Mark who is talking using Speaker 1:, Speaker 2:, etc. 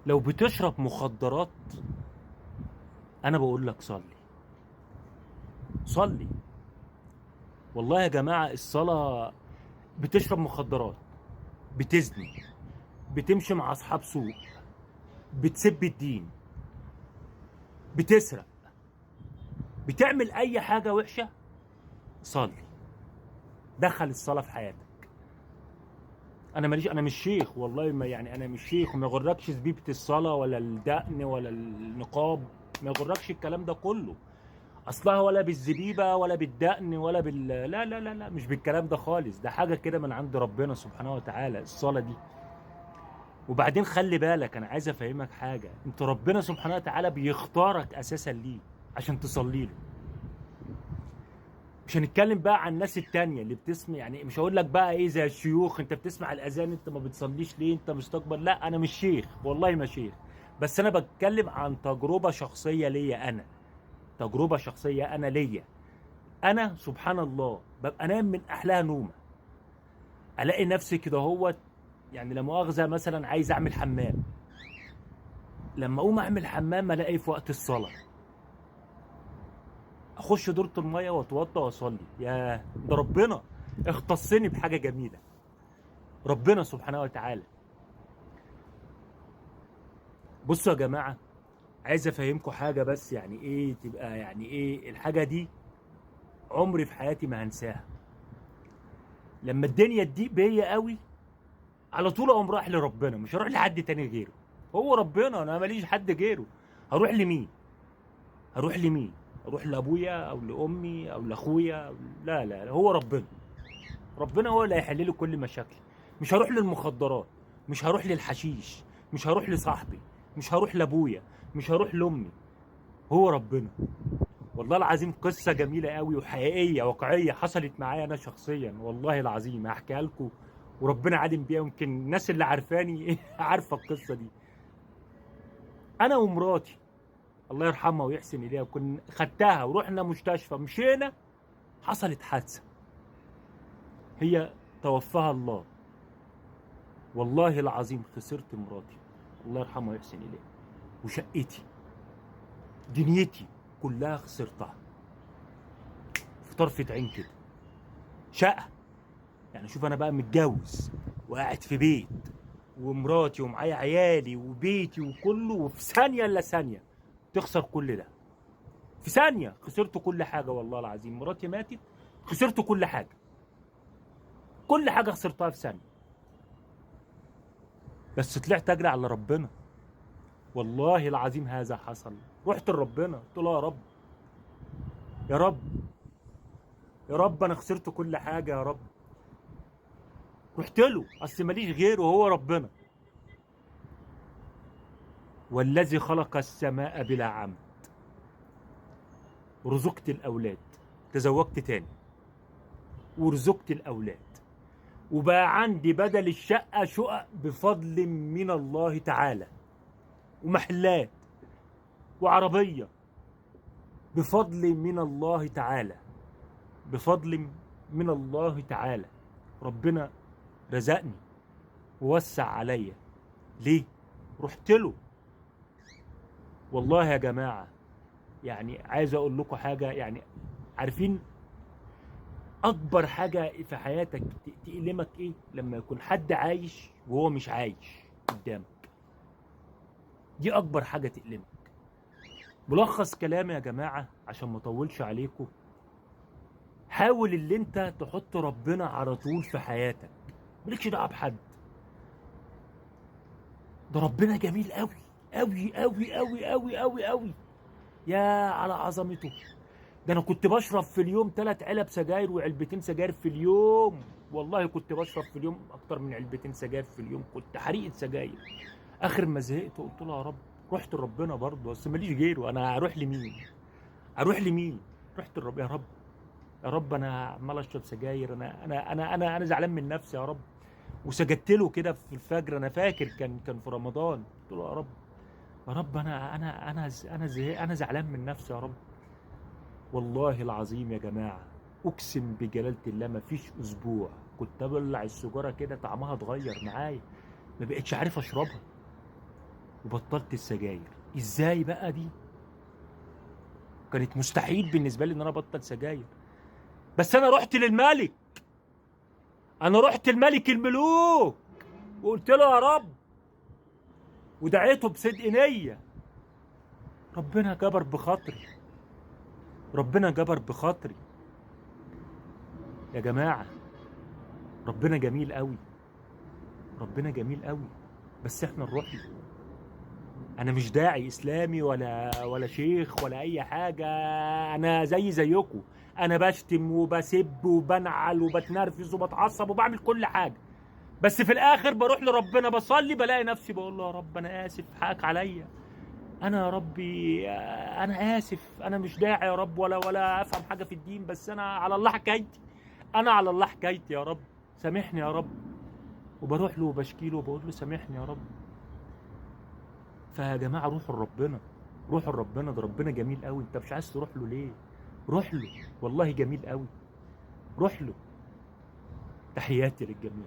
Speaker 1: لو بتشرب مخدرات انا بقول لك صلي. صلي. والله يا جماعه الصلاه. بتشرب مخدرات، بتزني، بتمشي مع اصحاب سوء، بتسب الدين، بتسرق، بتعمل اي حاجه وحشه، صلي. دخل الصلاه في حياتك. انا ماليش، انا مش شيخ والله، ما يعني انا مش شيخ، وما يغركش زبيبه الصلاه ولا الدقن ولا النقاب. ما يغركش الكلام ده كله. اصلها ولا بالزبيبه ولا بالدقن ولا لا لا لا لا، مش بالكلام ده خالص. ده حاجه كده من عند ربنا سبحانه وتعالى الصلاه دي. وبعدين خلي بالك، انا عايز افهمك حاجه. انت ربنا سبحانه وتعالى بيختارك اساسا ليه؟ عشان تصلي له. مش هنتكلم بقى عن الناس التانية اللي بتسمع، يعني مش هقول لك بقى ايه زي الشيوخ، انت بتسمع الاذان انت ما بتصليش ليه، انت مستكبر. لا انا مش شيخ والله، ما شيخ. بس انا بتكلم عن تجربة شخصية ليا انا. تجربة شخصية انا ليا. انا سبحان الله ببقى نايم من احلاها نومة، الاقي نفسي كده هو، يعني لا مؤاخذة مثلا عايز اعمل حمام. لما اقوم اعمل حمام الاقي في وقت الصلاة، اخش دورة المية واتوضى واصلي. يا ده ربنا اختصني بحاجة جميلة. ربنا سبحانه وتعالى. بصوا يا جماعة، عايز افهمكم حاجة بس، يعني ايه تبقى، يعني ايه الحاجة دي. عمري في حياتي ما هنساها. لما الدنيا تضيق بيا قوي، على طول اقوم رايح لربنا، مش هروح لحد تاني غيره. هو ربنا، انا ماليش حد غيره. هروح لمين؟ هروح لمين؟ اروح لابويا او لامي او لاخويا لا لا لا، هو ربنا. ربنا هو اللي هيحل لي كل مشاكلي. مش هروح للمخدرات، مش هروح للحشيش، مش هروح لصاحبي، مش هروح لابويا، مش هروح لامي. هو ربنا. والله العظيم قصة جميلة قوي وحقيقية واقعية حصلت معايا أنا شخصيا، والله العظيم هحكيها لكم. وربنا عالم بيها، يمكن الناس اللي عارفاني عارفة القصة دي. أنا ومراتي الله يرحمها ويحسن إليها، كنا خدتها ورحنا مستشفى، مشينا، حصلت حادثة. هي توفاها الله. والله العظيم خسرت مراتي الله يرحمها ويحسن إليها، وشقتي، دنيتي كلها خسرتها في طرفة عين كده. شقة، يعني شوف انا بقى متجوز وقاعد في بيت ومراتي ومعايا عيالي وبيتي وكله، وفي ثانيه الا ثانيه تخسر كل ده. في ثانيه خسرت كل حاجه، والله العظيم مراتي ماتت، خسرت كل حاجه. كل حاجه خسرتها في ثانيه. بس طلعت اجري على ربنا. والله العظيم هذا حصل. رحت لربنا قلت له يا رب، يا رب، يا رب انا خسرت كل حاجه يا رب. رحت له، اصل ماليش غيره، هو ربنا. والذي خلق السماء بلا عمد، ورزقت الاولاد، تزوجت تاني ورزقت الاولاد، وبقى عندي بدل الشقه شقق بفضل من الله تعالى، ومحلات، وعربيه، بفضل من الله تعالى، بفضل من الله تعالى. ربنا رزقني ووسع عليا. ليه؟ رحت له. والله يا جماعه، يعني عايز اقول لكم حاجه، يعني عارفين اكبر حاجه في حياتك تألمك ايه؟ لما يكون حد عايش وهو مش عايش قدامك. دي اكبر حاجه تألمك. ملخص كلامي يا جماعه عشان ما اطولش عليكم، حاول اللي انت تحط ربنا على طول في حياتك، مالكش دعوه بحد. ده ربنا جميل قوي قوي قوي قوي قوي قوي قوي. يا على عظمته. ده انا كنت بشرب في اليوم 3 علب سجاير وعلبتين سجاير في اليوم. والله كنت بشرب في اليوم اكتر من علبتين سجاير في اليوم، كنت حريقه سجاير. اخر ما زهقت قلت له يا رب. رحت لربنا برضه، بس ماليش غيره، انا هروح لمين؟ اروح لمين؟ رحت لرب، يا رب، يا رب انا عمال اشرب سجاير، انا زعلان من نفسي يا رب. وسجدت له كده في الفجر، انا فاكر كان في رمضان، قلت له يا رب، يا رب انا زعلان من نفسي يا رب. والله العظيم يا جماعه، اقسم بجلاله الله ما فيش اسبوع كنت ابلع السجاره كده طعمها اتغير معايا، ما بقتش عارف اشربها. وبطلت السجاير. ازاي بقى دي؟ كانت مستحيل بالنسبه لي ان انا ابطل سجاير، بس انا رحت للملك، انا رحت الملك الملوك وقلت له يا رب، ودعيته بصدق نيه. ربنا جبر بخاطري، ربنا جبر بخاطري. يا جماعه ربنا جميل قوي، ربنا جميل قوي، بس احنا نروح له. انا مش داعي اسلامي ولا شيخ ولا اي حاجه، انا زيكم، انا بشتم وبسب وبنعل وبتنرفز وبتعصب وبعمل كل حاجه، بس في الاخر بروح لربنا بصلي بلاقي نفسي بقول له يا رب انا اسف، حقك عليا، انا يا ربي انا اسف، انا مش داعي يا رب ولا افهم حاجه في الدين، بس انا على الله حكايتي، انا على الله حكايتي يا رب، سامحني يا رب. وبروح له وبشكي له وبقول له سامحني يا رب. فيا جماعه روحوا لربنا، روحوا لربنا، ده ربنا جميل قوي، انت مش عايز تروح له ليه؟ روح له، والله جميل قوي، روح له. تحياتي للجميع.